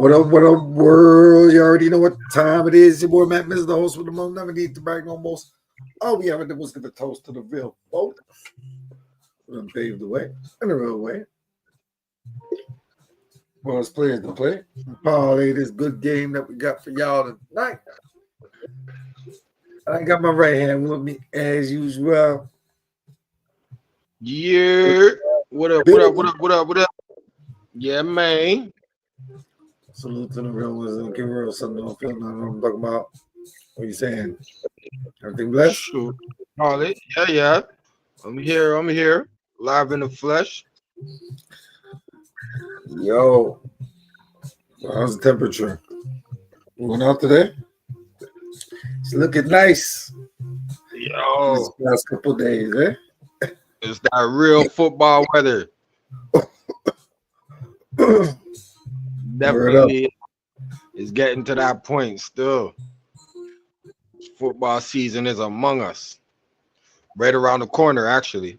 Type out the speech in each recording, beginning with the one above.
What up, world? You already know what time it is. Your boy Matt Miz, the host with the most. Never need to brag no most. All we have to do was give a toast to the real folk. Them paved the way in the real way. Well, let's play it to play. Parlay this good game that we got for y'all tonight. I got my right hand with me as usual. Yeah. What up? Yeah, man. Salute to the real ones and give real something. Don't feel nothing. I'm talking about. What you saying? Everything blessed? Sure. Yeah. I'm here. Live in the flesh. Yo. How's the temperature? Going out today? It's looking nice. Yo. These last couple days, eh? It's that real football weather. Definitely is getting to that point still. Football season is among us. Right around the corner, actually.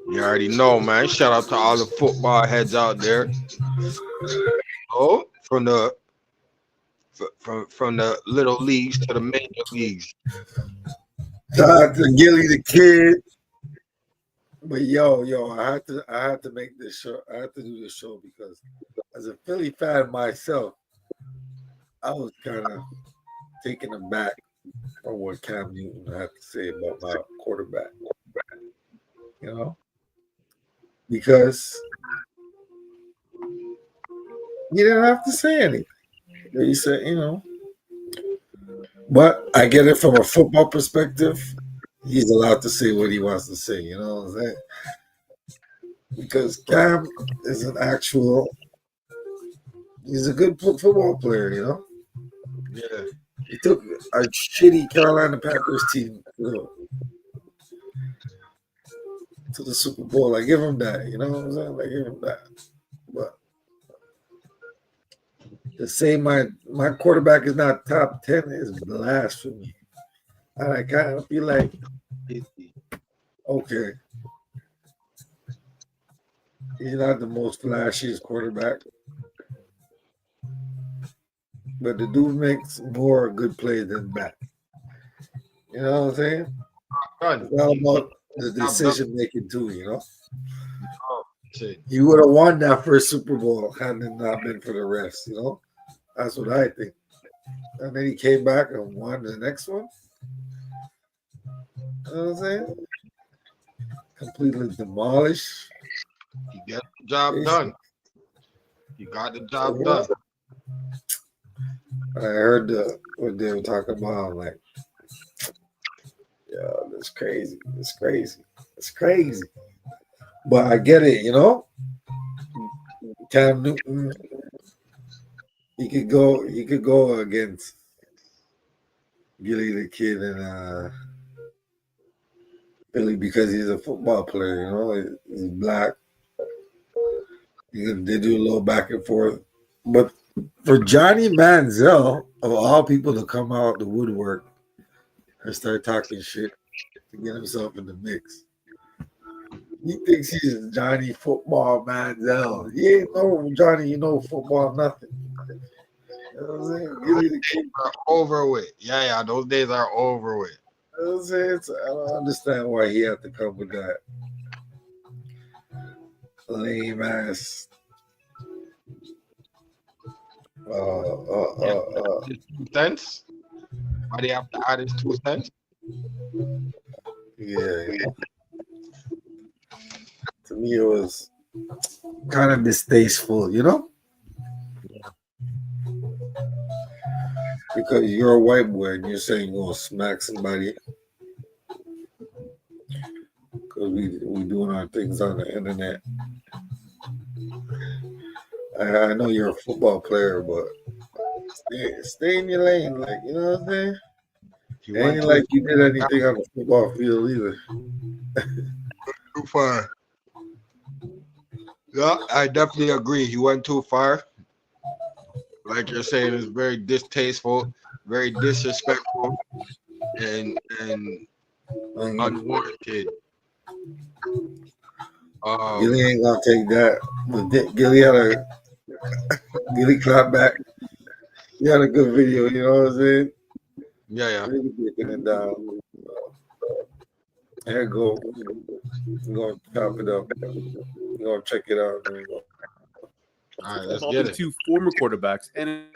You already know, man. Shout out to all the football heads out there. Oh, from the little leagues to the major leagues. Shout out to Gillie the kid. But yo, I had to make this show. I had to do this show because as a Philly fan myself, I was kind of taken aback from what Cam Newton had to say about my quarterback. You know? Because he didn't have to say anything. He said, but I get it from a football perspective. He's allowed to say what he wants to say, you know what I'm saying? Because Cam is he's a good football player, you know? Yeah. He took a shitty Carolina Panthers team to the Super Bowl. I give him that, you know what I'm saying? I give him that. But to say my quarterback is not top 10 is blasphemy. And I kind of feel like, okay, he's not the most flashiest quarterback, but the dude makes more good plays than bad. You know what I'm saying? It's all about the decision making too, you know? He would have won that first Super Bowl had it not been for the refs, you know? That's what I think. And then he came back and won the next one. You know what I'm saying? Completely demolished. He got the job done. You got the job done. I heard what they were talking about. I'm like, yeah, that's crazy. It's crazy. But I get it, you know? Cam Newton, he could go against Gillie the kid and Philly because he's a football player, you know, he's black. They do a little back and forth. But for Johnny Manziel, of all people to come out the woodwork and start talking shit to get himself in the mix, he thinks he's Johnny Football Manziel. He ain't no Johnny, football, nothing. You know what I'm saying? Those days are over with. Yeah, those days are over with. You know what I'm saying? I don't understand why he had to come with that lame ass. 2 cents. Why they have to add his 2 cents? Yeah. To me, it was kind of distasteful, you know? Because you're a white boy and you're saying you're going to smack somebody because we doing our things on the internet. I know you're a football player, but stay in your lane. Like, you know what I'm saying? It ain't like you did anything on the football field either. Too far. Yeah, I definitely agree. He went too far. Like you're saying, it's very distasteful, very disrespectful. and unwarranted. Gillie ain't gonna take that. But Gillie clap back. He had a good video, you know what I'm saying? Yeah. Really breaking it down. There you go. I'm gonna chop it up. I'm gonna check it out. There you go. All right, let's Involving get it. two former quarterbacks and a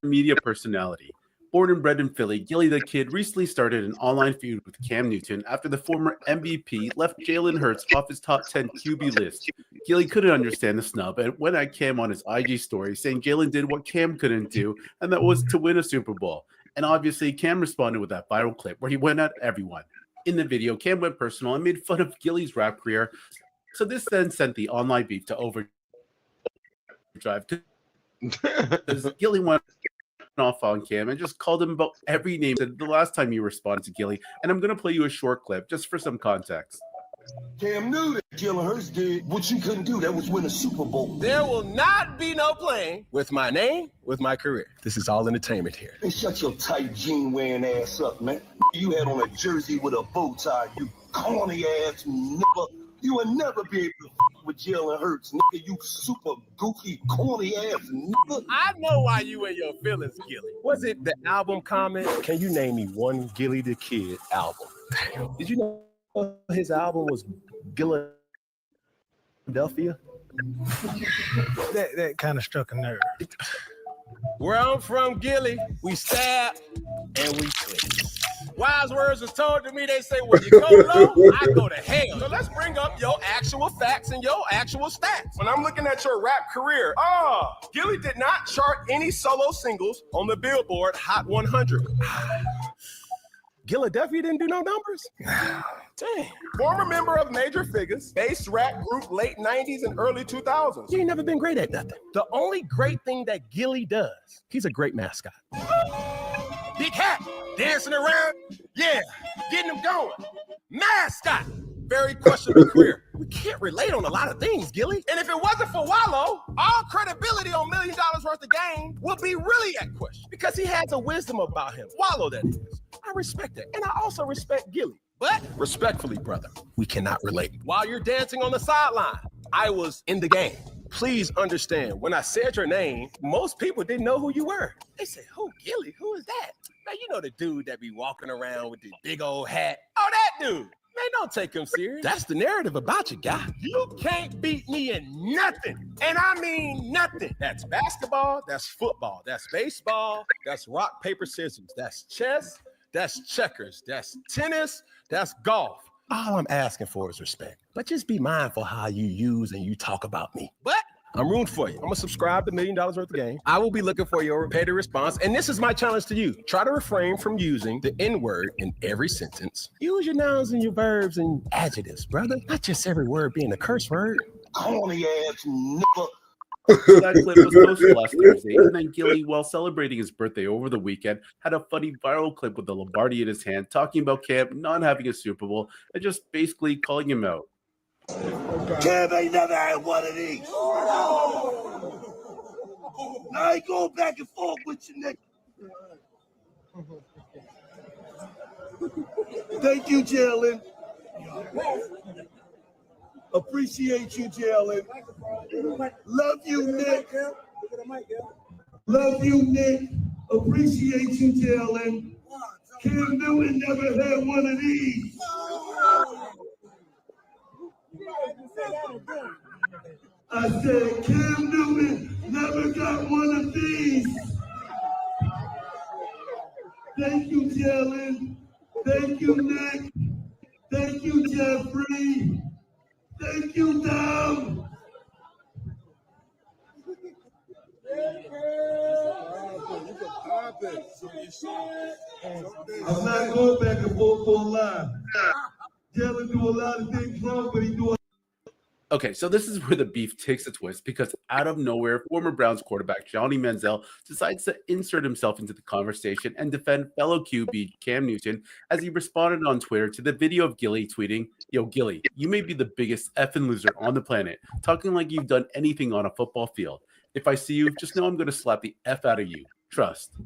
media personality. Born and bred in Philly, Gillie the Kid recently started an online feud with Cam Newton after the former MVP left Jalen Hurts off his top 10 QB list. Gillie couldn't understand the snub and went at Cam on his IG story, saying Jalen did what Cam couldn't do, and that was to win a Super Bowl. And obviously, Cam responded with that viral clip where he went at everyone. In the video, Cam went personal and made fun of Gillie's rap career. So this then sent the online beef to overdrive because Gillie went off on Cam and just called him about every name the last time you responded to Gillie. And I'm going to play you a short clip just for some context. Cam knew that Jalen Hurts did what you couldn't do. That was win a Super Bowl. There will not be no playing with my name, with my career. This is all entertainment here. And shut your tight jean wearing ass up, man. You had on a jersey with a bow tie, you corny ass nigga. You will never be able to f with Jalen Hurts, nigga. You super goofy, corny ass nigga. I know why you in your feelings, Gillie. Was it the album comment? Can you name me one Gillie the Kid album? Did you know his album was Philadelphia? That kind of struck a nerve. Where I'm from, Gillie, we stab and we twist. Wise words was told to me. They say, when you go low, I go to hell. So let's bring up your actual facts and your actual stats. When I'm looking at your rap career, Gillie did not chart any solo singles on the Billboard Hot 100. Philadelphia didn't do no numbers? Dang. Former member of Major Figures, bass rap group late 90s and early 2000s. You ain't never been great at nothing. The only great thing that Gillie does, he's a great mascot. Big hat, dancing around, yeah, getting them going. Mascot, very questionable career. We can't relate on a lot of things, Gillie. And if it wasn't for Wallow, all credibility on $1 million worth of game would be really at question because he has a wisdom about him. Wallow, that is. I respect it. And I also respect Gillie. But respectfully, brother, we cannot relate. While you're dancing on the sideline, I was in the game. Please understand, when I said your name, most people didn't know who you were. They said, who, Gillie? Who is that? Man, you know the dude that be walking around with the big old hat. Oh, that dude. Man, don't take him serious. That's the narrative about you, guy. You can't beat me in nothing. And I mean nothing. That's basketball. That's football. That's baseball. That's rock, paper, scissors. That's chess. That's checkers. That's tennis. That's golf. All I'm asking for is respect. But just be mindful how you use and you talk about me. But I'm rooting for you. I'm going to subscribe to $1 million worth of game. I will be looking for your repeated response. And this is my challenge to you. Try to refrain from using the N-word in every sentence. Use your nouns and your verbs and adjectives, brother. Not just every word being a curse word. Corny ass nigga. That clip was posted last Thursday, and then Gillie, while celebrating his birthday over the weekend, had a funny viral clip with the Lombardi in his hand, talking about Cam not having a Super Bowl and just basically calling him out. Cam ain't never had one of these. I ain't going back and forth with you, nigga. Thank you, Jalen. Appreciate you, Jalen. Love you, Nick. Love you, Nick. Appreciate you, Jalen. Cam Newton never had one of these. I said Cam Newton never got one of these. Thank you, Jalen. Thank you, Nick. Thank you, Jeffrey. Thank you, Dom. I'm not going back and forth for a line. Jalen do a lot of things wrong, but he do. Okay, so this is where the beef takes a twist because out of nowhere, former Browns quarterback Johnny Manziel decides to insert himself into the conversation and defend fellow QB Cam Newton as he responded on Twitter to the video of Gillie tweeting, "Yo, Gillie, you may be the biggest effing loser on the planet, talking like you've done anything on a football field. If I see you, just know I'm going to slap the F out of you. Trust."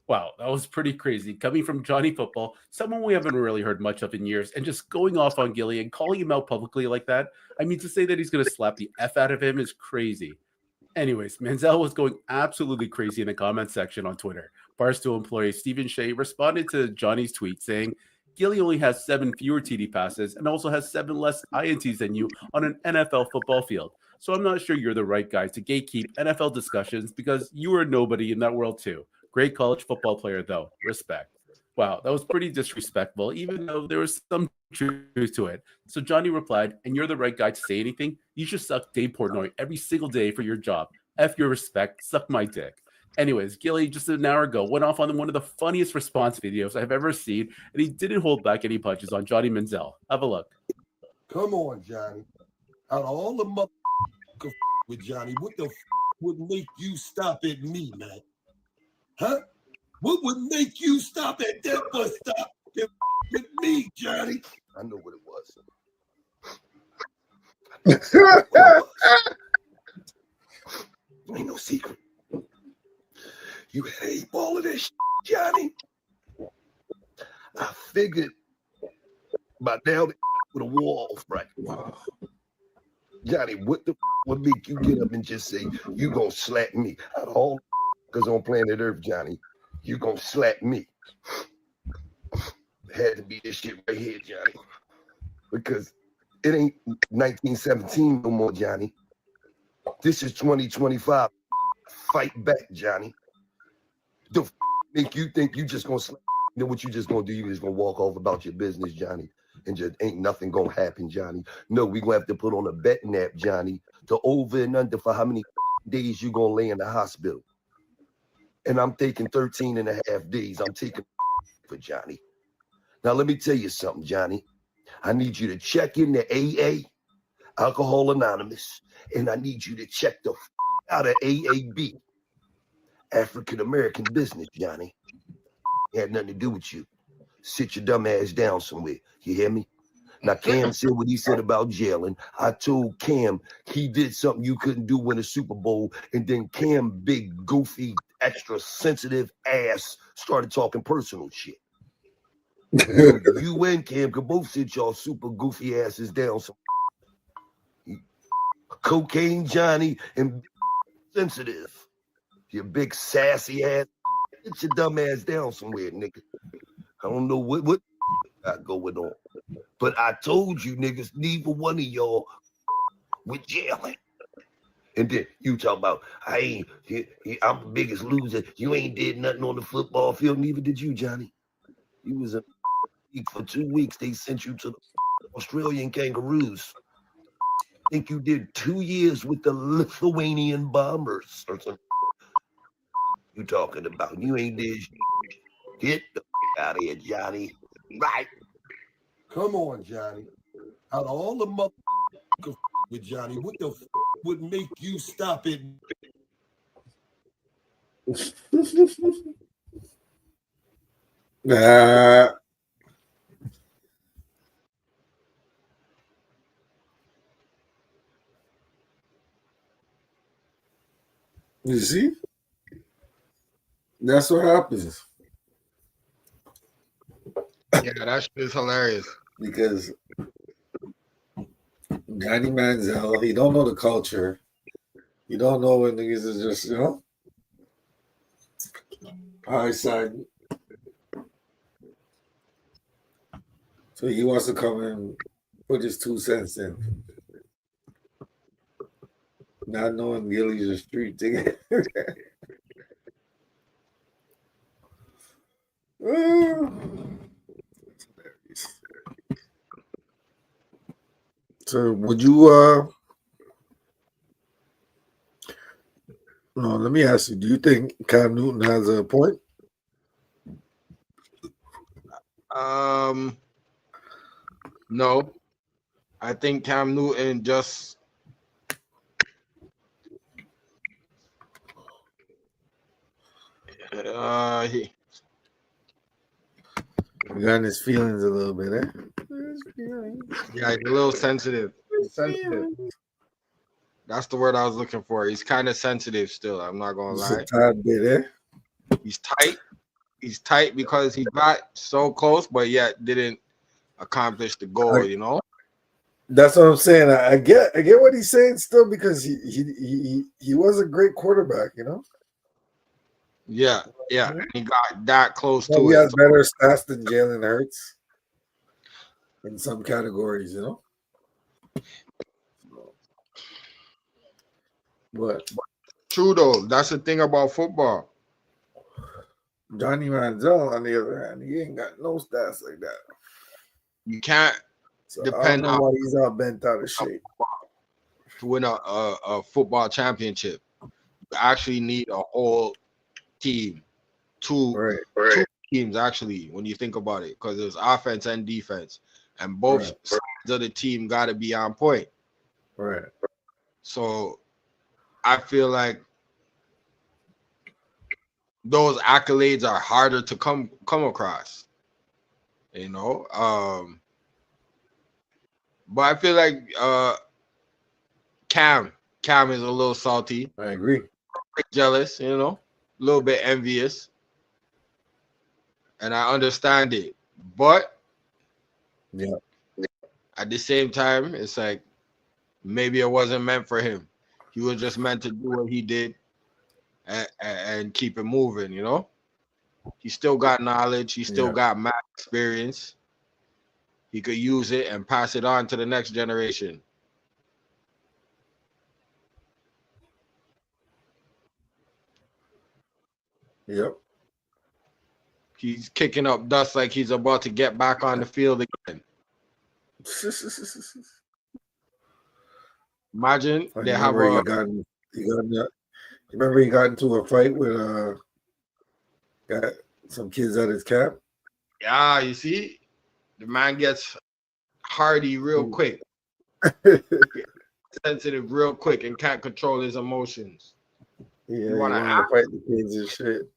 Wow, that was pretty crazy. Coming from Johnny Football, someone we haven't really heard much of in years, and just going off on Gillie and calling him out publicly like that. I mean, to say that he's going to slap the F out of him is crazy. Anyways, Manziel was going absolutely crazy in the comment section on Twitter. Barstool employee Stephen Shea responded to Johnny's tweet saying, Gillie only has 7 fewer TD passes and also has 7 less INTs than you on an NFL football field. So I'm not sure you're the right guy to gatekeep NFL discussions because you are nobody in that world too. Great college football player, though. Respect. Wow, that was pretty disrespectful, even though there was some truth to it. So Johnny replied, and you're the right guy to say anything? You should suck Dave Portnoy every single day for your job. F your respect, suck my dick. Anyways, Gillie just an hour ago went off on one of the funniest response videos I've ever seen, and he didn't hold back any punches on Johnny Manziel. Have a look. Come on, Johnny. Out of all the motherfuckers with Johnny, what the would make you stop at me, man? Huh? What would make you stop at that bus stop with me, Johnny? I know what it was. Ain't no secret. You had 8 ball of that shit, Johnny. I figured by now with a wall, right? Johnny, what the would make you get up and just say, you gonna slap me? Out of all because on planet Earth, Johnny, you gonna slap me. Had to be this shit right here, Johnny. Because it ain't 1917 no more, Johnny. This is 2025. Fight back, Johnny. The make you think you just gonna slap? You know what you just gonna do? You just gonna walk off about your business, Johnny, and just ain't nothing gonna happen, Johnny. No, we gonna have to put on a betting app, Johnny, to over and under for how many days you gonna lay in the hospital. And I'm taking 13 and a half days. I'm taking for Johnny. Now, let me tell you something, Johnny. I need you to check in the AA, Alcohol Anonymous, and I need you to check the out of AAB, African American Business, Johnny. It had nothing to do with you. Sit your dumb ass down somewhere. You hear me? Now, Cam said what he said about Jalen. I told Cam he did something you couldn't do win a Super Bowl, and then Cam, big, goofy, extra sensitive ass, started talking personal shit. You and Cam could both sit y'all super goofy asses down. Some cocaine Johnny and sensitive. You big sassy ass. Get your dumb ass down somewhere, nigga. I don't know what got going on. But I told you niggas, neither one of y'all with Jalen. And then you talk about, I'm the biggest loser. You ain't did nothing on the football field. Neither did you, Johnny. You was in for 2 weeks. They sent you to the Australian Kangaroos. I think you did 2 years with the Lithuanian Bombers or something. You talking about? You ain't did shit. Get the out of here, Johnny. Right. Come on, Johnny. Out of all the motherfuckers with Johnny, what the would make you stop it? You see? That's what happens. Yeah, that shit is hilarious. Because Johnny Manziel, he don't know the culture. You don't know when niggas is just, high side. So he wants to come and put his 2 cents in. Not knowing Gillie's a street ticket. So would you no, let me ask you, do you think Cam Newton has a point? No. I think Cam Newton just he got his feelings a little bit, yeah, he's a little sensitive. That's the word I was looking for. He's kind of sensitive still. I'm not gonna Just a lie. tad bit, He's tight. he's tight because he got so close, but yet didn't accomplish the goal. You know. That's what I'm saying. I get what he's saying still because he was a great quarterback. You know. Yeah, yeah, and he got that close Well, to he it. has better stats than Jalen Hurts in some categories. You know. But True though, that's the thing about football. Johnny Manziel, on the other hand, he ain't got no stats like that. You can't So I depend don't know on why he's all bent out of shape. to win a football championship. You actually need a whole team, two teams actually, when you think about it, because there's offense and defense, and both sides of the team got to be on point. Right. So I feel like those accolades are harder to come across, you know. But I feel like Cam is a little salty, I agree. jealous, you know, a little bit envious, and I understand it. But Yeah. at the same time, it's like maybe it wasn't meant for him. He was just meant to do what he did and keep it moving, you know. He still got knowledge. He still got math experience. He could use it and pass it on to the next generation. Yep. He's kicking up dust like he's about to get back on the field again. Imagine they have a. Remember he got into a fight with got some kids at his camp. Yeah, you see, the man gets hardy real quick, sensitive real quick, and can't control his emotions. Yeah, you want to fight the kids and shit.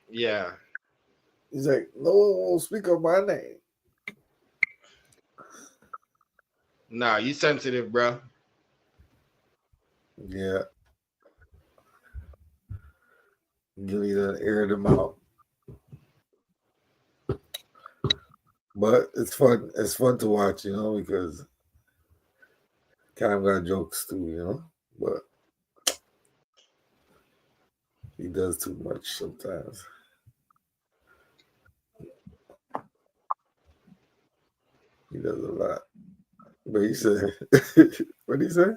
Yeah. He's like, no one will speak of my name. Nah, you sensitive, bro. Yeah. Gillie done aired him out. But it's fun. It's fun to watch, you know, because Cam got jokes too, you know. But he does too much sometimes. He does a lot. But he said, what did he say?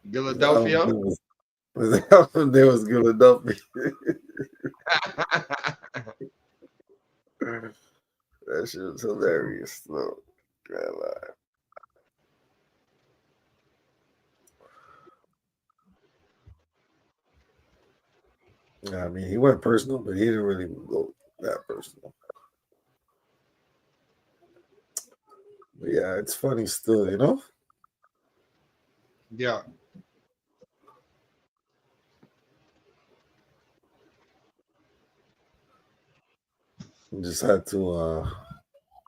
Philadelphia? There was Philadelphia. That shit was hilarious, though. Can't lie. I mean, he went personal, but he didn't really go that personal. But yeah, it's funny still, you know? Yeah. Just had to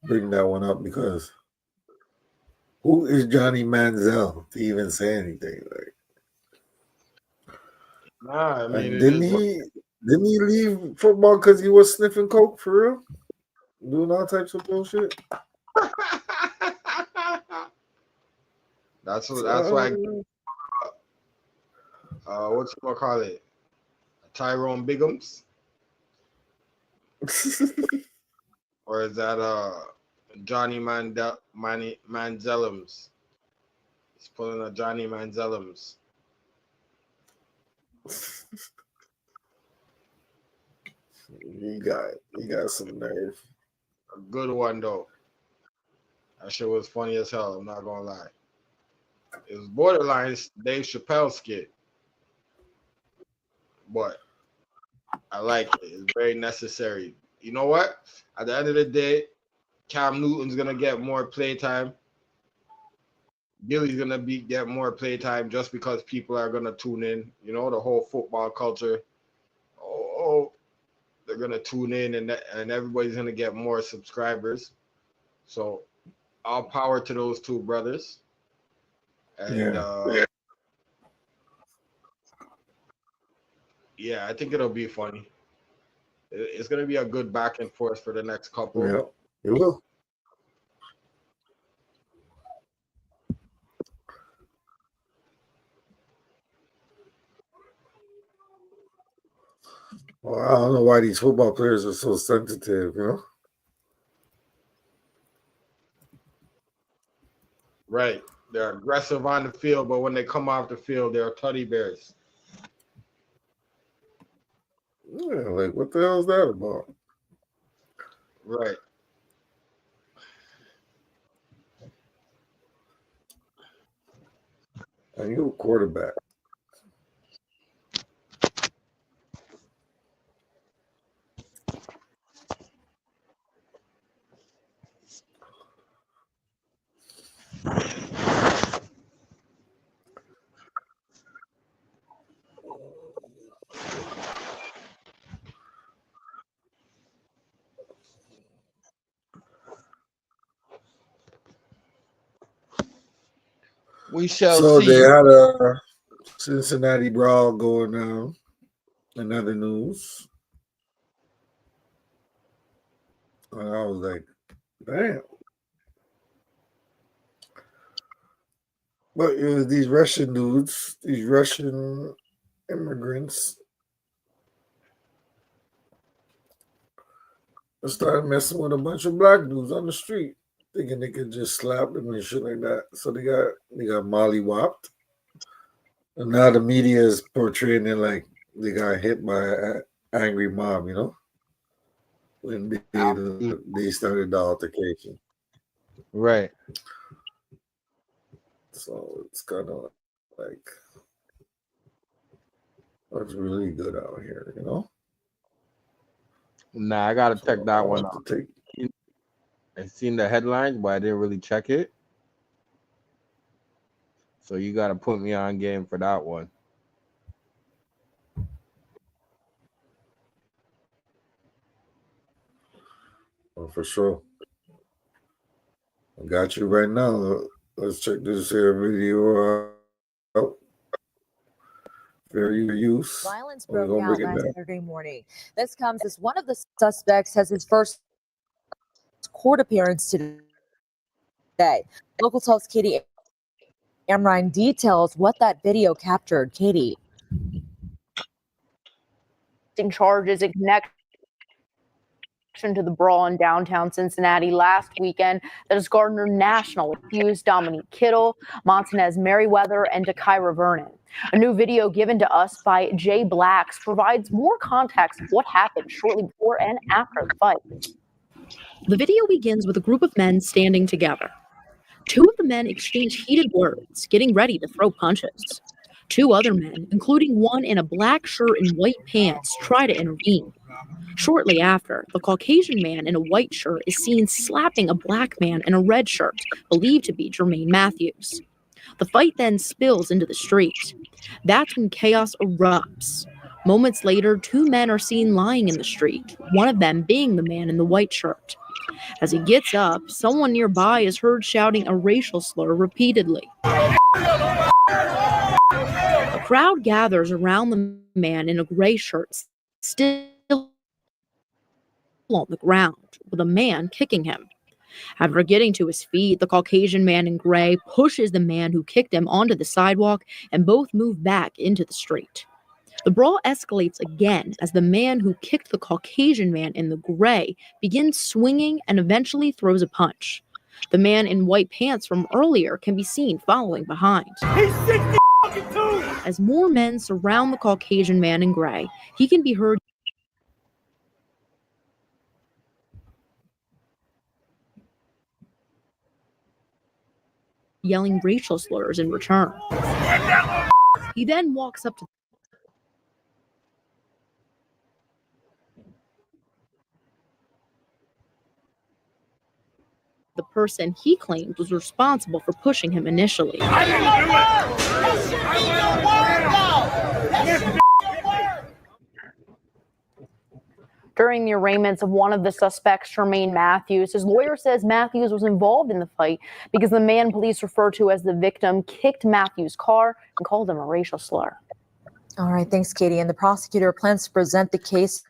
bring that one up because who is Johnny Manziel to even say anything? Like, nah, I mean, didn't he leave football because he was sniffing coke for real, doing all types of bullshit? That's why. What's you gonna call it? Tyrone Biggums, or is that Johnny Manzielums? He's pulling a Johnny Manzielums. He got some nerve. A good one though. That shit was funny as hell. I'm not gonna lie. It was borderline Dave Chappelle skit, but I like it. It's very necessary. You know what? At the end of the day, Cam Newton's gonna get more playtime. Gillie's gonna get more playtime just because people are gonna tune in. You know, the whole football culture. Oh, they're gonna tune in, and everybody's gonna get more subscribers. So, all power to those two brothers. And Yeah, I think it'll be funny. It's gonna be a good back and forth for the next couple. Yeah, it will. Well, I don't know why these football players are so sensitive, you know? Right. They're aggressive on the field, but when they come off the field, they're teddy bears. Yeah, like, what the hell is that about? Right. And you're a quarterback. We shall So see. they had a Cincinnati Brawl going down. In other news. And I was like, damn. But it was these Russian dudes, these Russian immigrants, that started messing with a bunch of black dudes on the street, thinking they could just slap them and shit like that. So they got mollywopped. And now the media is portraying it like they got hit by an angry mob, you know? When they started the altercation. Right. So it's kind of like, it's really good out here, you know? Nah, I gotta check that one out. I seen the headlines, but I didn't really check it. So you gotta put me on game for that one. Oh, for sure. I got you right now. Let's check this here video out. Fair use. Violence broke out last Saturday morning. This comes as one of the suspects has his first court appearance today. Local 12's Katie Amrine details what that video captured. Katie. Charges in connection to the brawl in downtown Cincinnati last weekend that has garnered national accused Dominique Kittle, Montanez Merriweather, and Dakira Vernon. A new video given to us by Jay Blacks provides more context of what happened shortly before and after the fight. The video begins with a group of men standing together. Two of the men exchange heated words, getting ready to throw punches. Two other men, including one in a black shirt and white pants, try to intervene. Shortly after, the Caucasian man in a white shirt is seen slapping a black man in a red shirt, believed to be Jermaine Matthews. The fight then spills into the street. That's when chaos erupts. Moments later, two men are seen lying in the street, one of them being the man in the white shirt. As he gets up, someone nearby is heard shouting a racial slur repeatedly. A crowd gathers around the man in a gray shirt, still on the ground, with a man kicking him. After getting to his feet, the Caucasian man in gray pushes the man who kicked him onto the sidewalk, and both move back into the street. The brawl escalates again as the man who kicked the Caucasian man in the gray begins swinging and eventually throws a punch. The man in white pants from earlier can be seen following behind. He's 62! As more men surround the Caucasian man in gray, he can be heard yelling racial slurs in return. He then walks up to the person he claimed was responsible for pushing him initially. During the arraignments of one of the suspects, Jermaine Matthews, his lawyer says Matthews was involved in the fight because the man police refer to as the victim kicked Matthews' car and called him a racial slur. All right, thanks, Katie. And the prosecutor plans to present the cases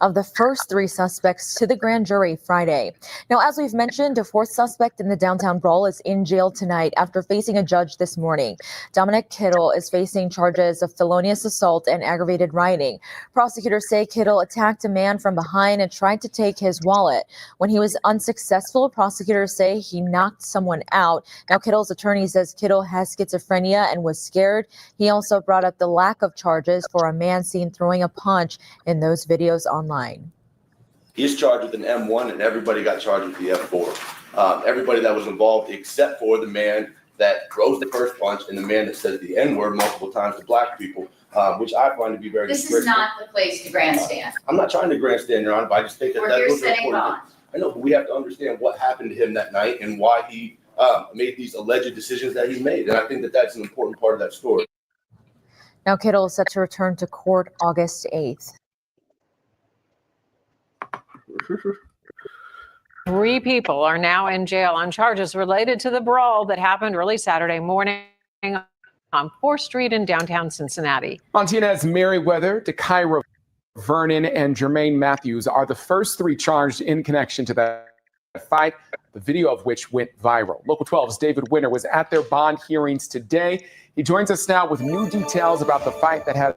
of the first 3 suspects to the grand jury Friday. Now, as we've mentioned, a 4th suspect in the downtown brawl is in jail tonight after facing a judge this morning. Dominic Kittle is facing charges of felonious assault and aggravated rioting. Prosecutors say Kittle attacked a man from behind and tried to take his wallet. When he was unsuccessful, prosecutors say he knocked someone out. Now, Kittle's attorney says Kittle has schizophrenia and was scared. He also brought up the lack of charges for a man seen throwing a punch in those videos online. He's charged with an M1 and everybody got charged with the F4. Everybody that was involved except for the man that throws the first punch and the man that says the N-word multiple times to black people, which I find to be very This is not the place to grandstand. I'm not trying to grandstand, Your Honor, but I just think that We're here those are setting important. bonds. I know, but we have to understand what happened to him that night and why he made these alleged decisions that he made. And I think that that's an important part of that story. Now, Kittle is set to return to court August 8th. 3 people are now in jail on charges related to the brawl that happened early Saturday morning on 4th Street in downtown Cincinnati. Montana's Meriwether, DeKyra Vernon, and Jermaine Matthews are the first 3 charged in connection to that fight, the video of which went viral. Local 12's David Winter was at their bond hearings today. He joins us now with new details about the fight that has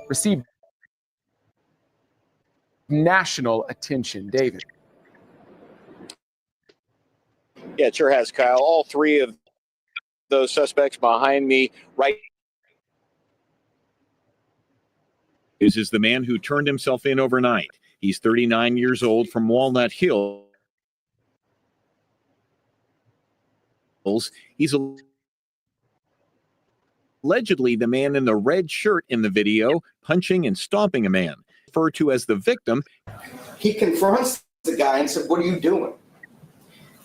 received national attention. David. Yeah, it sure has, Kyle. All 3 of those suspects behind me right is the man who turned himself in overnight. He's 39 years old from Walnut Hills. He's allegedly the man in the red shirt in the video, punching and stomping a man, referred to as the victim. He confronts the guy and said, "What are you doing?"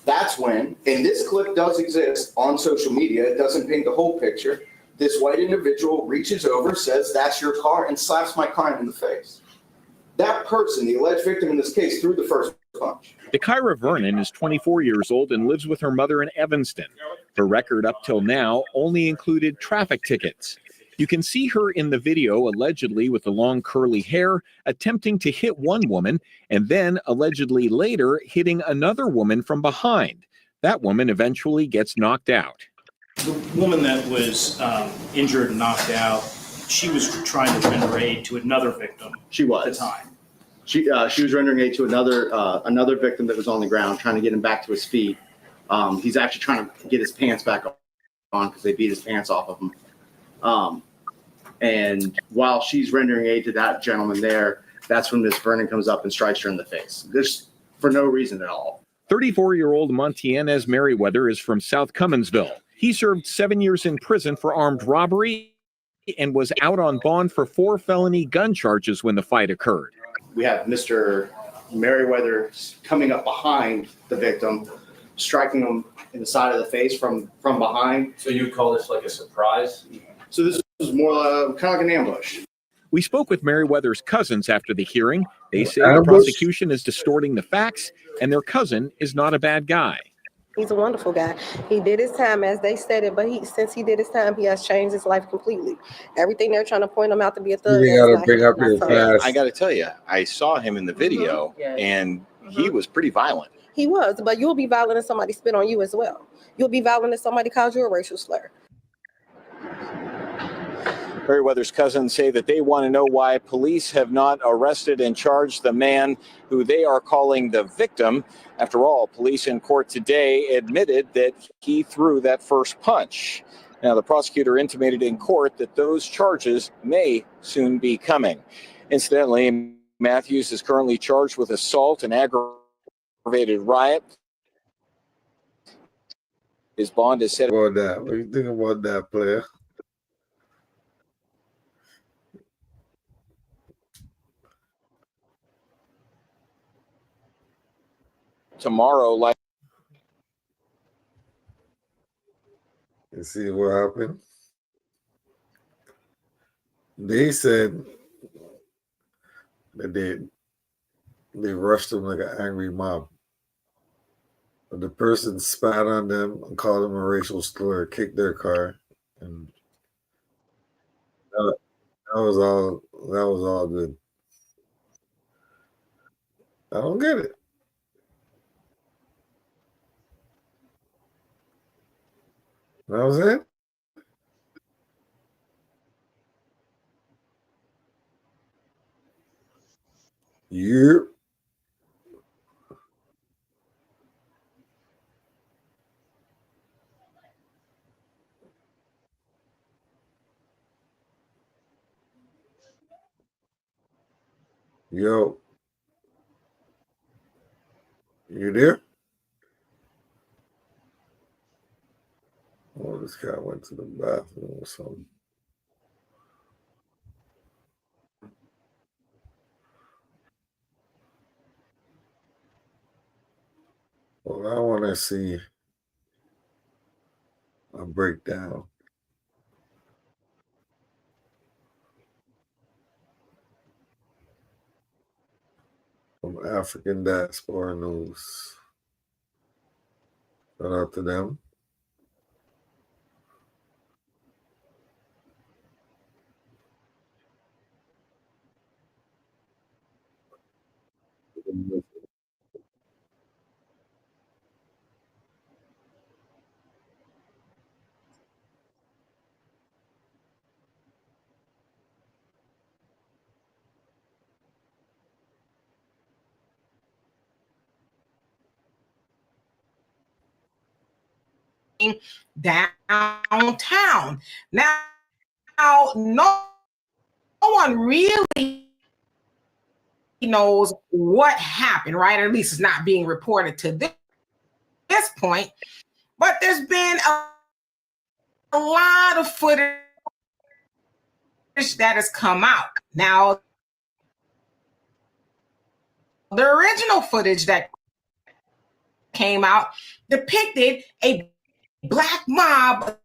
That's when, and this clip does exist on social media, it doesn't paint the whole picture. This white individual reaches over, says, "That's your car," and slaps my client in the face. That person, the alleged victim in this case, threw the first punch. DeKyra Vernon is 24 years old and lives with her mother in Evanston. Her record up till now only included traffic tickets. You can see her in the video, allegedly with the long curly hair, attempting to hit one woman, and then allegedly later hitting another woman from behind. That woman eventually gets knocked out. The woman that was injured and knocked out, she was trying to render aid to another victim. She was. At the time. She was rendering aid to another victim that was on the ground, trying to get him back to his feet. He's actually trying to get his pants back on because they beat his pants off of him. And while she's rendering aid to that gentleman there, that's when Miss Vernon comes up and strikes her in the face. Just for no reason at all. 34-year-old Montianez Meriwether is from South Cumminsville. He served 7 years in prison for armed robbery and was out on bond for 4 felony gun charges when the fight occurred. We have Mr. Meriwether coming up behind the victim, striking him in the side of the face from behind. So you would call this like a surprise? So this was more kind of like an ambush. We spoke with Meriwether's cousins after the hearing. They say the prosecution is distorting the facts, and their cousin is not a bad guy. He's a wonderful guy. He did his time, as they said it, but since he did his time, he has changed his life completely. Everything they're trying to point him out to be a thug. You gotta bring up your past. I got to tell you, I saw him in the video, and he was pretty violent. He was, but you'll be violent if somebody spit on you as well. You'll be violent if somebody calls you a racial slur. Meriwether's cousins say that they want to know why police have not arrested and charged the man who they are calling the victim. After all, police in court today admitted that he threw that first punch. Now, the prosecutor intimated in court that those charges may soon be coming. Incidentally, Matthews is currently charged with assault and aggravated riot. His bond is set. What do you think about that, player? Tomorrow, like. You see what happened? They said that they rushed him like an angry mob. The person spat on them and called them a racial slur, kicked their car, and that was all. That was all good. I don't get it. That was it. Yep. Yo, you there? Oh, this guy went to the bathroom or something. Well, I want to see a breakdown from African Diaspora News. Shout out to them. Downtown. Now, no one really knows what happened, right? Or at least it's not being reported to this point. But there's been a lot of footage that has come out. Now, the original footage that came out depicted a black mob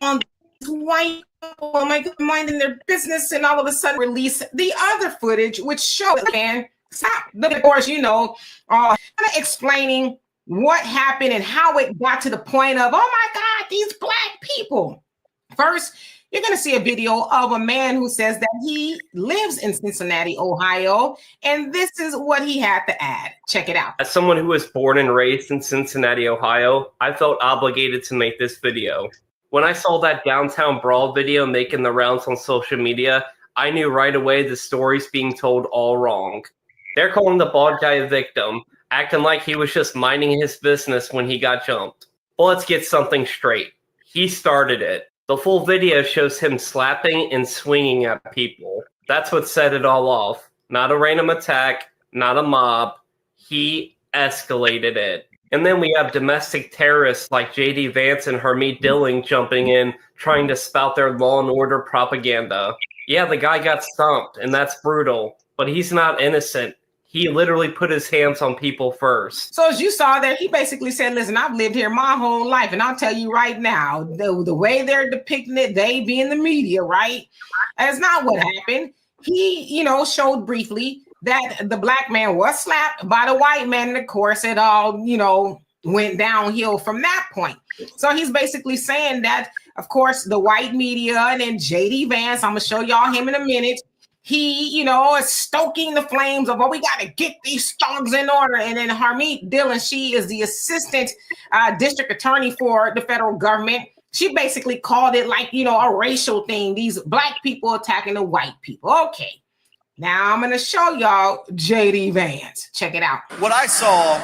on white people, oh my God, minding their business, and all of a sudden release the other footage, which showed, man, stop. Of course, you know, explaining what happened and how it got to the point of, oh my God, these black people. First, you're going to see a video of a man who says that he lives in Cincinnati, Ohio, and this is what he had to add. Check it out. As someone who was born and raised in Cincinnati, Ohio, I felt obligated to make this video. When I saw that downtown brawl video making the rounds on social media, I knew right away the story's being told all wrong. They're calling the bald guy a victim, acting like he was just minding his business when he got jumped. Well, let's get something straight. He started it. The full video shows him slapping and swinging at people. That's what set it all off. Not a random attack, not a mob. He escalated it. And then we have domestic terrorists like J.D. Vance and Harmeet Dillon jumping in, trying to spout their law and order propaganda. Yeah, the guy got stomped, and that's brutal. But he's not innocent. He literally put his hands on people first. So as you saw there, he basically said, listen, I've lived here my whole life. And I'll tell you right now, the way they're depicting it, they being the media, right? That's not what happened. He, you know, showed briefly that the black man was slapped by the white man. And of course, it all, you know, went downhill from that point. So he's basically saying that, of course, the white media and then J.D. Vance, I'm going to show y'all him in a minute. He, you know, is stoking the flames of, oh, we got to get these thugs in order. And then Harmeet Dillon, she is the assistant district attorney for the federal government. She basically called it like, you know, a racial thing. These black people attacking the white people. Okay. Now I'm going to show y'all J.D. Vance. Check it out. What I saw,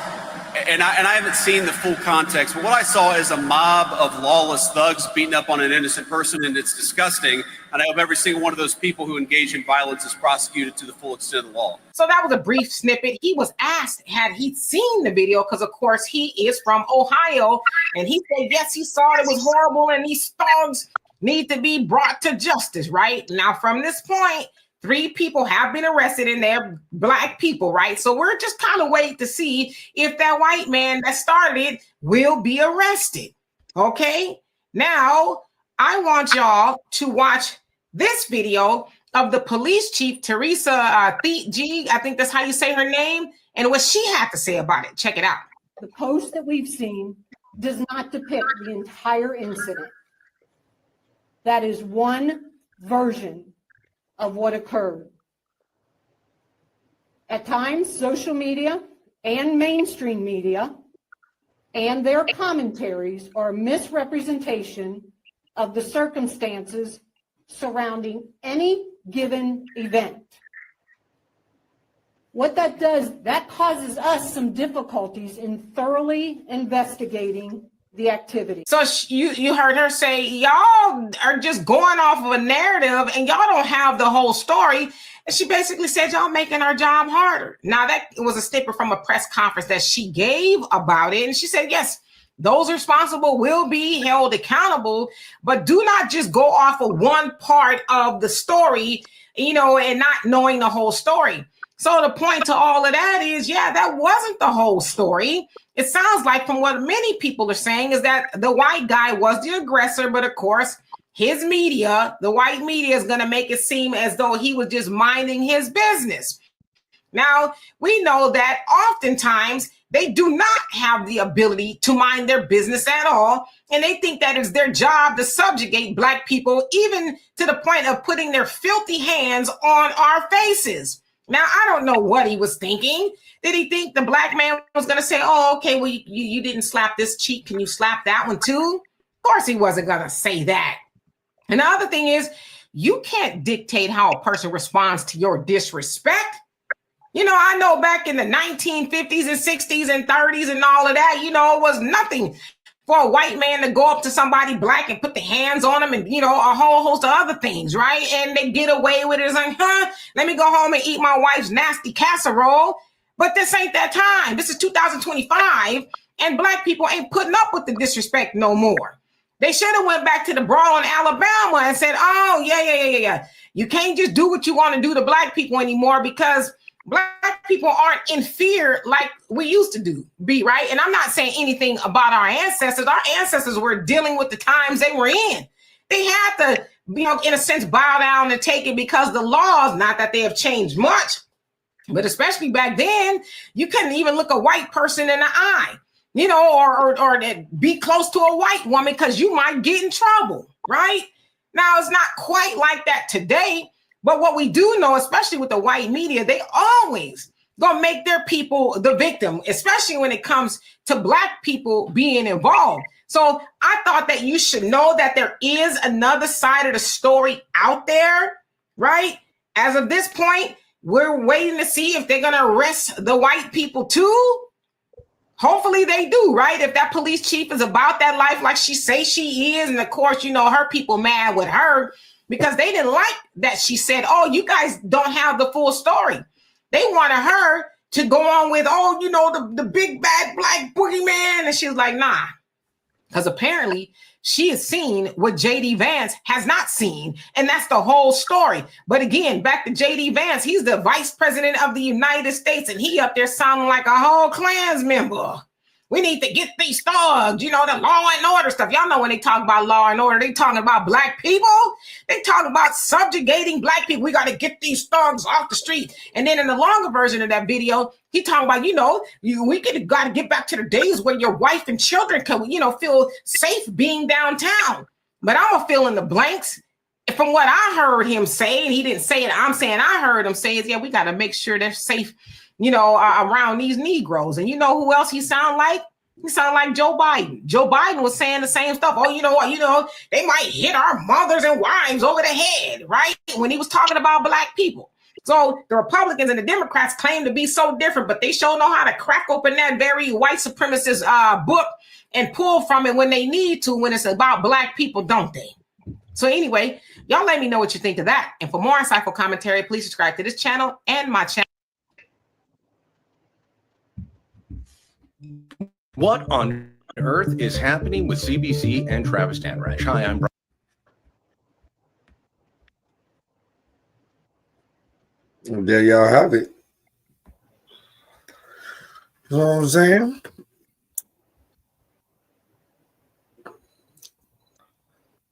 and I haven't seen the full context, but what I saw is a mob of lawless thugs beating up on an innocent person, and it's disgusting. And I hope every single one of those people who engage in violence is prosecuted to the full extent of the law. So that was a brief snippet. He was asked, had he seen the video? Because, of course, he is from Ohio. And he said, yes, he saw it was horrible, and these thugs need to be brought to justice, right? Now, from this point, 3 people have been arrested, and they're black people, right? So we're just kind of waiting to see if that white man that started it will be arrested. Okay? Now, I want y'all to watch this video of the police chief, Teresa G, I think that's how you say her name, and what she had to say about it. Check it out. the post that we've seen does not depict the entire incident. That is one version of what occurred. At times, social media and mainstream media and their commentaries are a misrepresentation of the circumstances surrounding any given event. What that does, that causes us some difficulties in thoroughly investigating the activity. So you heard her say, y'all are just going off of a narrative and y'all don't have the whole story. And she basically said, y'all making our job harder. Now that was a snippet from a press conference that she gave about it. And she said, yes, those responsible will be held accountable, but do not just go off of one part of the story, and not knowing the whole story. So the point to all of that is, yeah, that wasn't the whole story. It sounds like from what many people are saying is that the white guy was the aggressor, but of course, his media, the white media, is going to make it seem as though he was just minding his business. Now, we know that oftentimes they do not have the ability to mind their business at all, and they think that it's their job to subjugate Black people, even to the point of putting their filthy hands on our faces. Now, I don't know what he was thinking. Did he think the Black man was going to say, oh, okay, well, you didn't slap this cheek. Can you slap that one too? Of course he wasn't going to say that. And the other thing is, you can't dictate how a person responds to your disrespect. I know back in the 1950s and 60s and 30s and all of that, it was nothing for a white man to go up to somebody Black and put the hands on them and, a whole host of other things, right? And they get away with it. It's like, let me go home and eat my wife's nasty casserole. But this ain't that time. This is 2025, and Black people ain't putting up with the disrespect no more. They should have went back to the Brawl in Alabama and said, oh, yeah. You can't just do what you want to do to Black people anymore because Black people aren't in fear like we used to be, right? And I'm not saying anything about our ancestors. Our ancestors were dealing with the times they were in. They had to, in a sense, bow down and take it because the laws, not that they have changed much, but especially back then, you couldn't even look a white person in the eye, or be close to a white woman because you might get in trouble, right? Now, it's not quite like that today. But what we do know, especially with the white media, they always gonna make their people the victim, especially when it comes to Black people being involved. So I thought that you should know that there is another side of the story out there, right? As of this point, we're waiting to see if they're gonna arrest the white people too. Hopefully they do, right? If that police chief is about that life like she says she is, and of course, her people mad with her, because they didn't like that she said, oh, you guys don't have the full story. They wanted her to go on with, the big bad Black boogeyman. And she was like, nah. Because apparently she has seen what J.D. Vance has not seen. And that's the whole story. But again, back to J.D. Vance, he's the vice president of the United States. And he up there sounding like a whole Klans member. We need to get these thugs, the law and order stuff. Y'all know when they talk about law and order, they talking about Black people. They talking about subjugating Black people. We got to get these thugs off the street. And then in the longer version of that video, he talking about, we got to get back to the days when your wife and children can, feel safe being downtown. But I'm going to fill in the blanks. From what I heard him say, and he didn't say it, I'm saying I heard him say is, yeah, we got to make sure they're safe around these Negroes. And you know who else he sound like? He sound like Joe Biden. Joe Biden was saying the same stuff. Oh, you know what? They might hit our mothers and wives over the head, right? When he was talking about Black people. So the Republicans and the Democrats claim to be so different, but they sure know how to crack open that very white supremacist book and pull from it when they need to, when it's about Black people, don't they? So anyway, y'all let me know what you think of that. And for more insightful commentary, please subscribe to this channel and my channel. What on earth is happening with CBC and Travis Tanrash? Hi, I'm Brawl. There y'all have it. You know what I'm saying?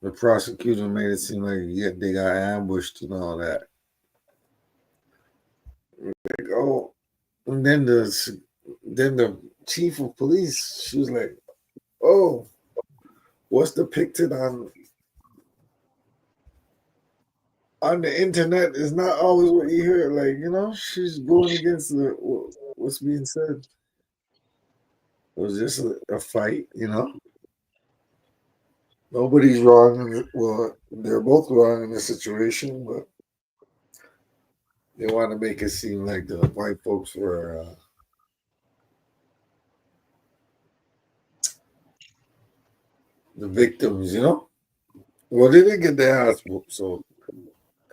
The prosecutor made it seem like they got ambushed and all that. And then the chief of police, she was like, "Oh, what's depicted on the internet is not always what you hear." Like, you know, she's going against what's being said. It was just a fight, you know. Nobody's wrong. Well, they're both wrong in this situation, but they want to make it seem like the white folks were the victims, you know. Well, they didn't get their ass whooped, so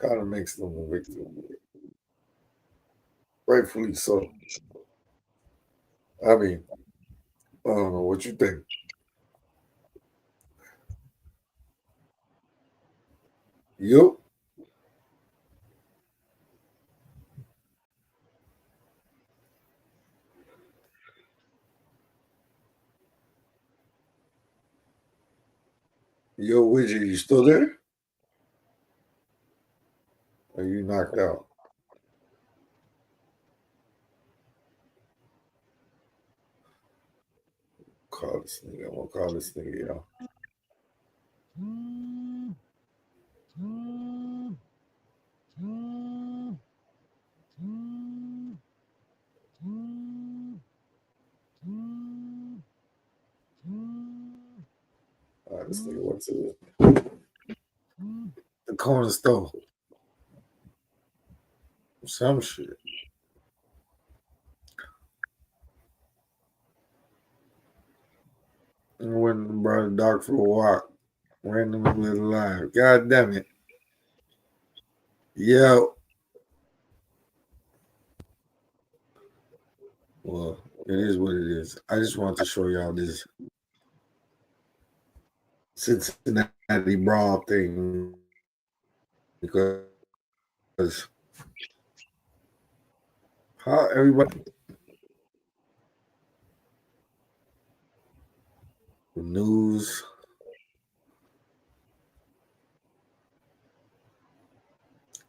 kind of makes them a victim. Rightfully so. I mean, I don't know what you think. Yup. Yo, Widget, you still there? Are you knocked out? Call this nigga. I'm gonna call this nigga, yo. This nigga went to the corner store. Some shit. And went and brought a dog for a walk. Randomly alive. God damn it. Yo. Well, it is what it is. I just want to show y'all this Cincinnati Brawl thing because how everybody the news,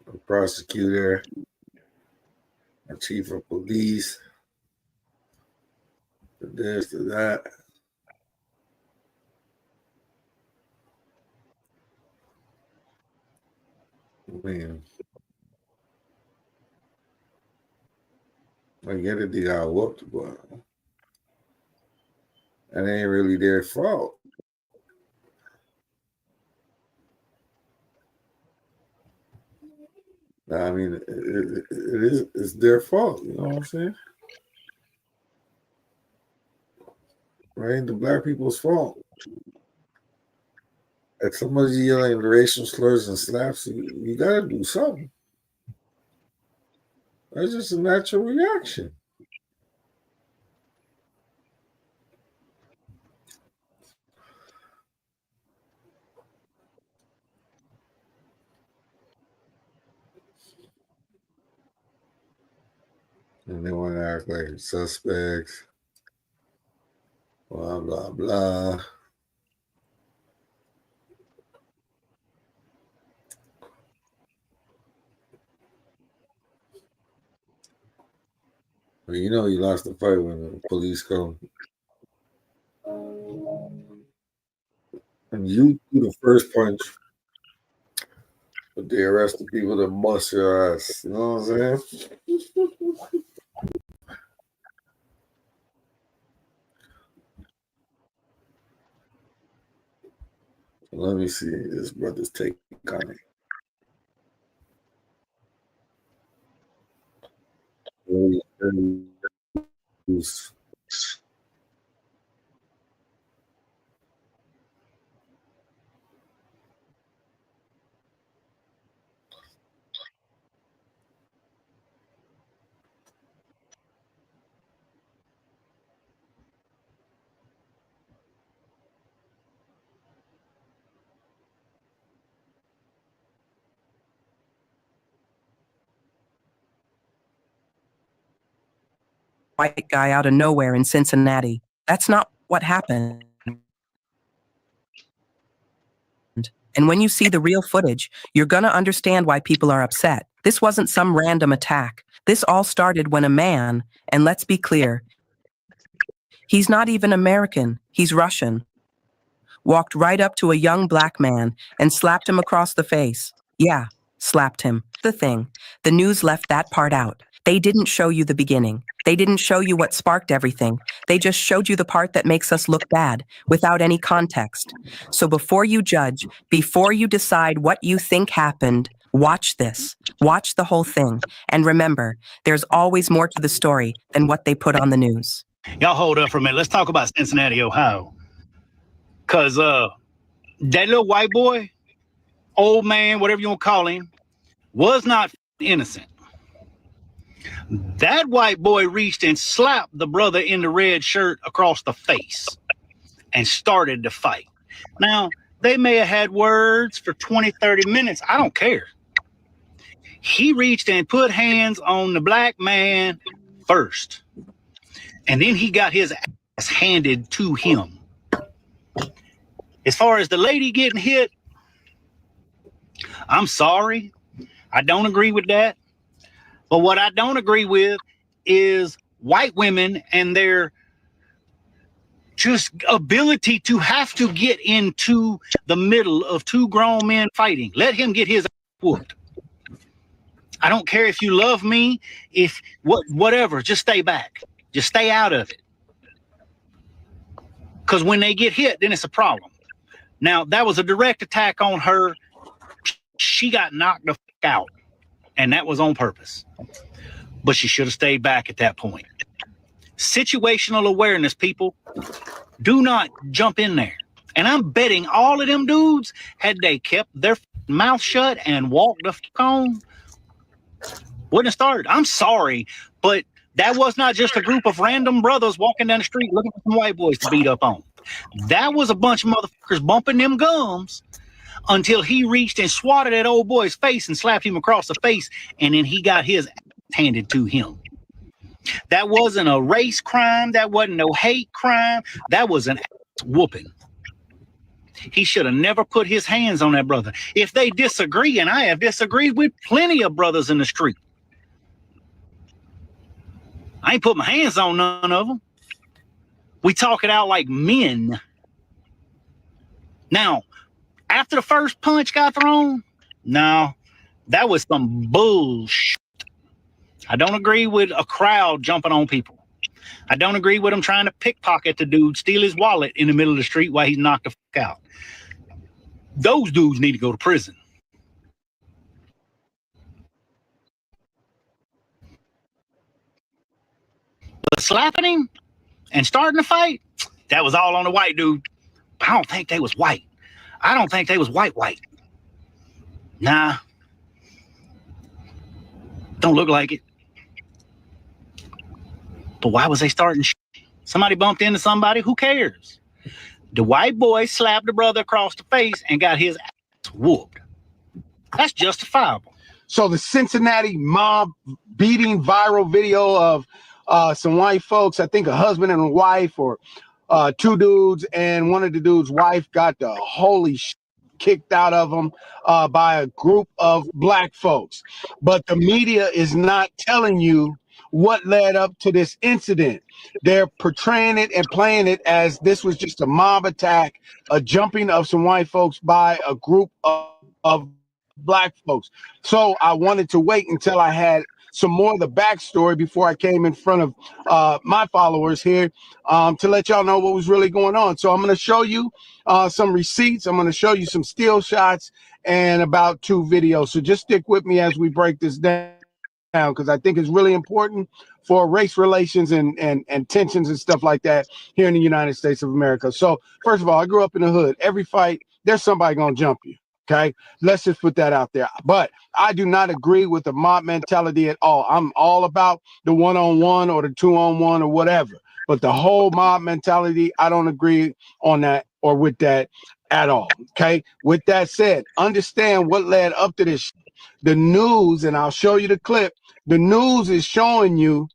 the prosecutor, the chief of police, the this, the that. Man, I get it, they got whooped, but it ain't really their fault. I mean, it's their fault. You know what I'm saying? Right? The black people's fault. If somebody's yelling racial slurs and slaps you gotta do something. That's just a natural reaction. And they want to act like suspects. Blah, blah, blah. But you know you lost the fight when the police come. And you do the first punch, but they arrest the people that bust your ass. You know what I'm saying? Let me see this brother's take on it. White guy out of nowhere in Cincinnati. That's not what happened. And when you see the real footage, you're going to understand why people are upset. This wasn't some random attack. This all started when a man, and let's be clear, He's not even American, he's Russian. Walked right up to a young black man and slapped him across the face. Yeah, slapped him. The thing, the news left that part out. They didn't show you the beginning. They didn't show you what sparked everything. They just showed you the part that makes us look bad, without any context. So before you judge, before you decide what you think happened, watch this. Watch the whole thing. And remember, there's always more to the story than what they put on the news. Y'all hold up for a minute. Let's talk about Cincinnati, Ohio. Because that little white boy, old man, whatever you want to call him, was not innocent. That white boy reached and slapped the brother in the red shirt across the face and started the fight. Now, they may have had words for 20, 30 minutes. I don't care. He reached and put hands on the black man first. And then he got his ass handed to him. As far as the lady getting hit, I'm sorry. I don't agree with that. But what I don't agree with is white women and their just ability to have to get into the middle of two grown men fighting. Let him get his whooped. I don't care if you love me, if whatever, just stay back. Just stay out of it. Because when they get hit, then it's a problem. Now, that was a direct attack on her. She got knocked the fuck out. And that was on purpose. But she should have stayed back at that point. Situational awareness, people. Do not jump in there. And I'm betting all of them dudes, had they kept their mouth shut and walked the fuck on, wouldn't have started. I'm sorry, but that was not just a group of random brothers walking down the street looking for some white boys to beat up on. That was a bunch of motherfuckers bumping them gums until he reached and swatted that old boy's face and slapped him across the face, and then he got his ass handed to him. That wasn't a race crime. That wasn't no hate crime. That was an ass whooping. He should have never put his hands on that brother. If they disagree, and I have disagreed with plenty of brothers in the street, I ain't put my hands on none of them. We talk it out like men. Now, after the first punch got thrown, no, that was some bullshit. I don't agree with a crowd jumping on people. I don't agree with them trying to pickpocket the dude, steal his wallet in the middle of the street while he's knocked the fuck out. Those dudes need to go to prison. But slapping him and starting the fight, that was all on the white dude. I don't think they was white. I don't think they was white. Nah. Don't look like it. But why was they starting shit? Somebody bumped into somebody? Who cares? The white boy slapped the brother across the face and got his ass whooped. That's justifiable. So the Cincinnati mob beating viral video of some white folks, I think a husband and a wife, or two dudes, and one of the dude's wife got the holy shit kicked out of them by a group of black folks. But the media is not telling you what led up to this incident. They're portraying it and playing it as this was just a mob attack, a jumping of some white folks by a group of black folks. So I wanted to wait until I had some more of the backstory before I came in front of my followers here to let y'all know what was really going on. So I'm going to show you some receipts. I'm going to show you some still shots and about 2 videos. So just stick with me as we break this down, because I think it's really important for race relations and tensions and stuff like that here in the United States of America. So first of all, I grew up in the hood. Every fight, there's somebody going to jump you. Okay, let's just put that out there. But I do not agree with the mob mentality at all. I'm all about the 1-on-1 or the 2-on-1 or whatever. But the whole mob mentality, I don't agree on that or with that at all. Okay, with that said, understand what led up to this. The news, and I'll show you the clip. The news is showing you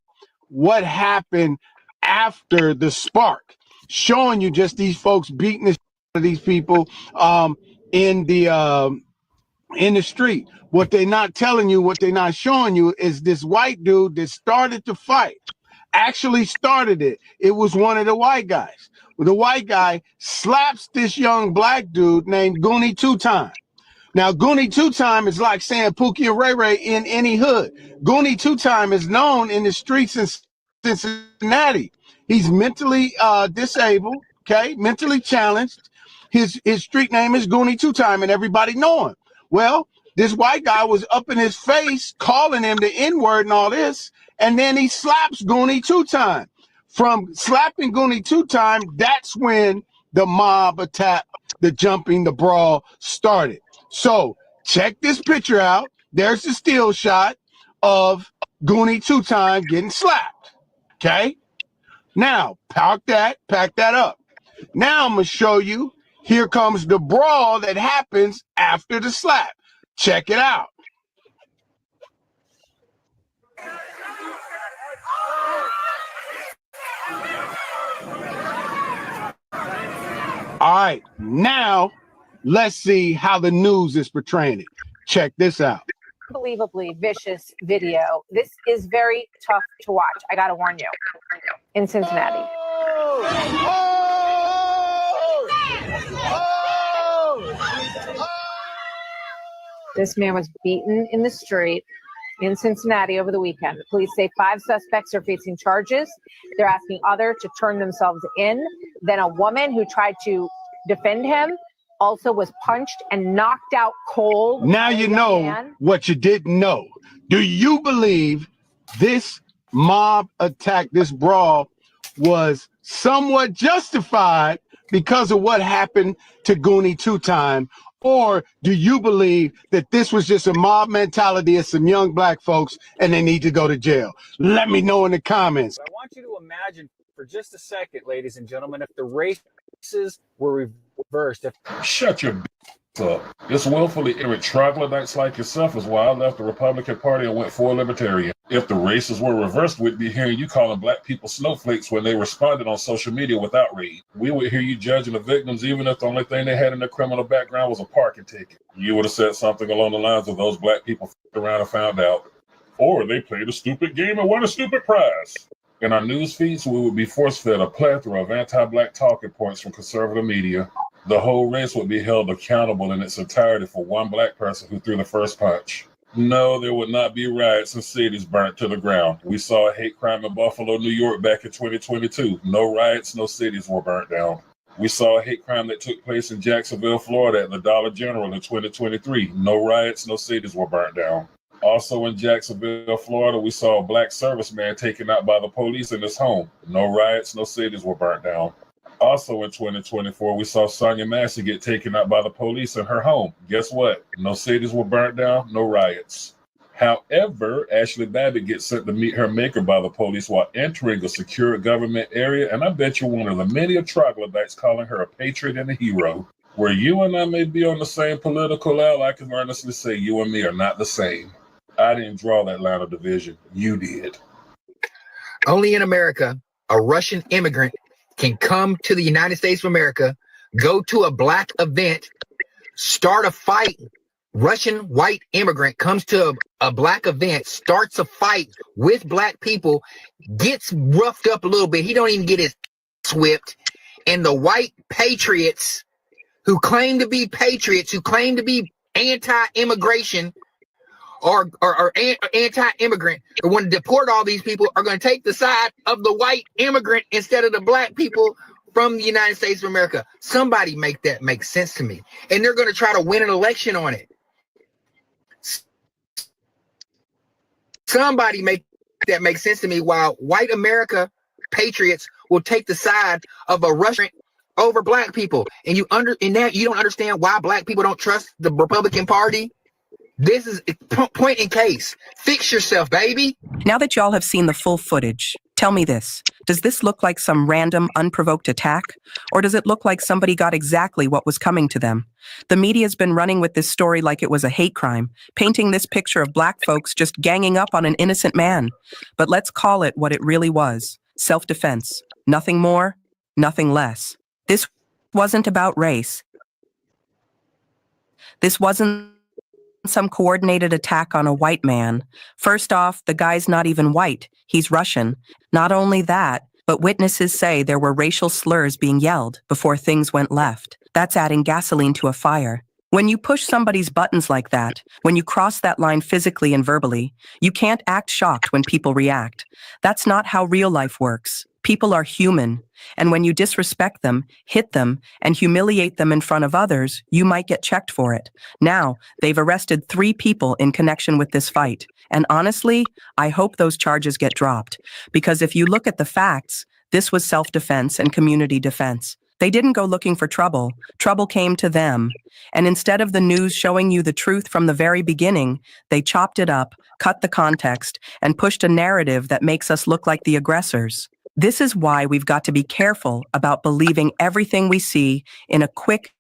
what happened after the spark, showing you just these folks beating the shit out of these people in the street. What they're not telling you, what they're not showing you is this white dude that started the fight actually started it. It was one of the white guys. The white guy slaps this young black dude named Goonie Two-Time. Now, Goonie Two-Time is like saying Pookie and Ray Ray in any hood. Goonie Two-Time is known in the streets in Cincinnati. He's mentally disabled, okay, mentally challenged. His street name is Goonie Two-Time, and everybody know him. Well, this white guy was up in his face, calling him the N-word and all this, and then he slaps Goonie Two-Time. From slapping Goonie Two-Time, that's when the mob attack, the jumping, the brawl started. So check this picture out. There's the still shot of Goonie Two-Time getting slapped. Okay? Now, pack that up. Now I'm going to show you, here comes the brawl that happens after the slap. Check it out. All right, now let's see how the news is portraying it. Check this out. Unbelievably vicious video. This is very tough to watch. I gotta warn you. In Cincinnati. This man was beaten in the street in Cincinnati over the weekend. The police say 5 suspects are facing charges. They're asking others to turn themselves in. Then a woman who tried to defend him also was punched and knocked out cold. Now you know what you didn't know. Do you believe this mob attack, this brawl, was somewhat justified because of what happened to Goonie Two-Time? Or do you believe that this was just a mob mentality of some young black folks and they need to go to jail? Let me know in the comments. I want you to imagine for just a second, ladies and gentlemen, if the races were reversed. Shut your up. It's willfully ignorant troglodytes like yourself is why I left the Republican Party and went for libertarian. If the races were reversed, we'd be hearing you calling black people snowflakes when they responded on social media with outrage. We would hear you judging the victims even if the only thing they had in their criminal background was a parking ticket. You would have said something along the lines of those black people f***ed around and found out. Or they played a stupid game and won a stupid prize. In our news feeds, we would be force-fed a plethora of anti-black talking points from conservative media. The whole race would be held accountable in its entirety for one black person who threw the first punch. No, there would not be riots and cities burnt to the ground. We saw a hate crime in Buffalo, New York back in 2022. No riots, no cities were burnt down. We saw a hate crime that took place in Jacksonville, Florida at the Dollar General in 2023. No riots, no cities were burnt down. Also in Jacksonville, Florida, we saw a black serviceman taken out by the police in his home. No riots, no cities were burnt down. Also in 2024, we saw Sonia Massey get taken out by the police in her home. Guess what? No cities were burnt down, no riots. However, Ashley Babbitt gets sent to meet her maker by the police while entering a secure government area, and I bet you're one of the many troglodytes calling her a patriot and a hero. Where you and I may be on the same political aisle, I can honestly say you and me are not the same. I didn't draw that line of division. You did. Only in America, a Russian immigrant can come to the United States of America, go to a black event, start a fight. Russian white immigrant comes to a black event, starts a fight with black people, gets roughed up a little bit. He don't even get his whipped. And the white patriots who claim to be patriots, who claim to be anti-immigration or anti-immigrant, or want to deport all these people, are going to take the side of the white immigrant instead of the black people from the United States of America. Somebody make that make sense to me. And they're going to try to win an election on it. Somebody make that make sense to me, while white America patriots will take the side of a Russian over black people. And you don't understand why black people don't trust the Republican Party. This is point in case. Fix yourself, baby. Now that y'all have seen the full footage, tell me this. Does this look like some random, unprovoked attack? Or does it look like somebody got exactly what was coming to them? The media's been running with this story like it was a hate crime, painting this picture of black folks just ganging up on an innocent man. But let's call it what it really was. Self-defense. Nothing more, nothing less. This wasn't about race. This wasn't some coordinated attack on a white man. First off, the guy's not even white. he's Russian. Not only that, but witnesses say there were racial slurs being yelled before things went left. That's adding gasoline to a fire. When you push somebody's buttons like that, when you cross that line physically and verbally, you can't act shocked when people react. That's not how real life works. People are human, and when you disrespect them, hit them, and humiliate them in front of others, you might get checked for it. Now, they've arrested 3 people in connection with this fight, and honestly, I hope those charges get dropped, because if you look at the facts, this was self-defense and community defense. They didn't go looking for trouble. Trouble came to them. And instead of the news showing you the truth from the very beginning, they chopped it up, cut the context, and pushed a narrative that makes us look like the aggressors. This is why we've got to be careful about believing everything we see in a quick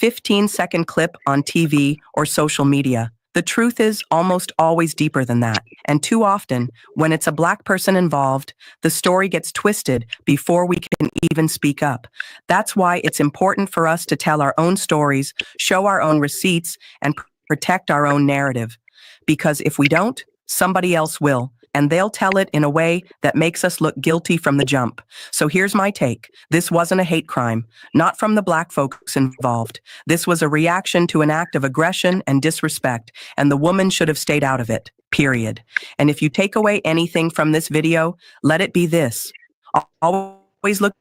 15-second clip on TV or social media. The truth is almost always deeper than that. And too often, when it's a Black person involved, the story gets twisted before we can even speak up. That's why it's important for us to tell our own stories, show our own receipts, and protect our own narrative. Because if we don't, somebody else will. And they'll tell it in a way that makes us look guilty from the jump. So here's my take. This wasn't a hate crime, not from the Black folks involved. This was a reaction to an act of aggression and disrespect, and the woman should have stayed out of it, period. And if you take away anything from this video, let it be this. Always look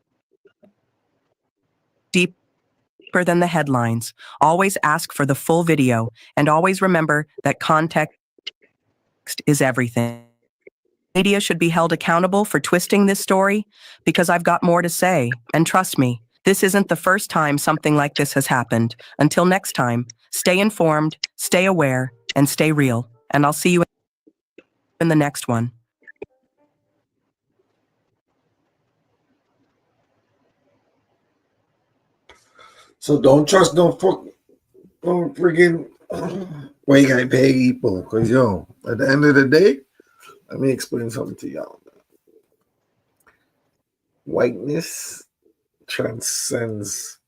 deeper than the headlines. Always ask for the full video, and always remember that context is everything. Media should be held accountable for twisting this story, because I've got more to say, and trust me, this isn't the first time something like this has happened. Until next time, stay informed, stay aware, and stay real, and I'll see you in the next one. So don't trust no freaking way guy pay people, because yo, at the end of the day, let me explain something to y'all. Whiteness transcends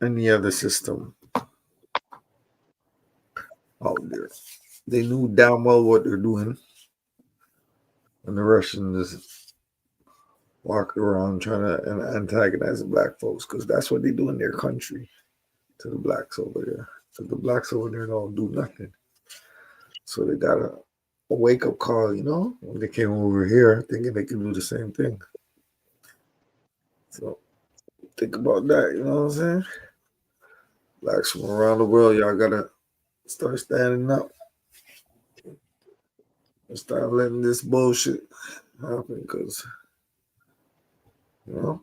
any other system out there. They knew damn well what they're doing, and the Russians walk around trying to antagonize the Black folks, because that's what they do in their country to the Blacks over there. So the Blacks over there don't do nothing. So they got a wake-up call, you know, when they came over here thinking they could do the same thing. So think about that, you know what I'm saying? Blacks from around the world, y'all gotta start standing up and start letting this bullshit happen, because, you know,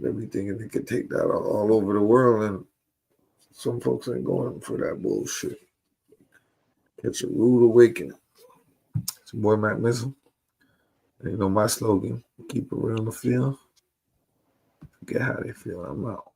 they be thinking they could take that all over the world, and some folks ain't going for that bullshit. It's a rude awakening. It's your boy Mac Missile. And you know my slogan, keep it real in the field. Forget how they feel. I'm out.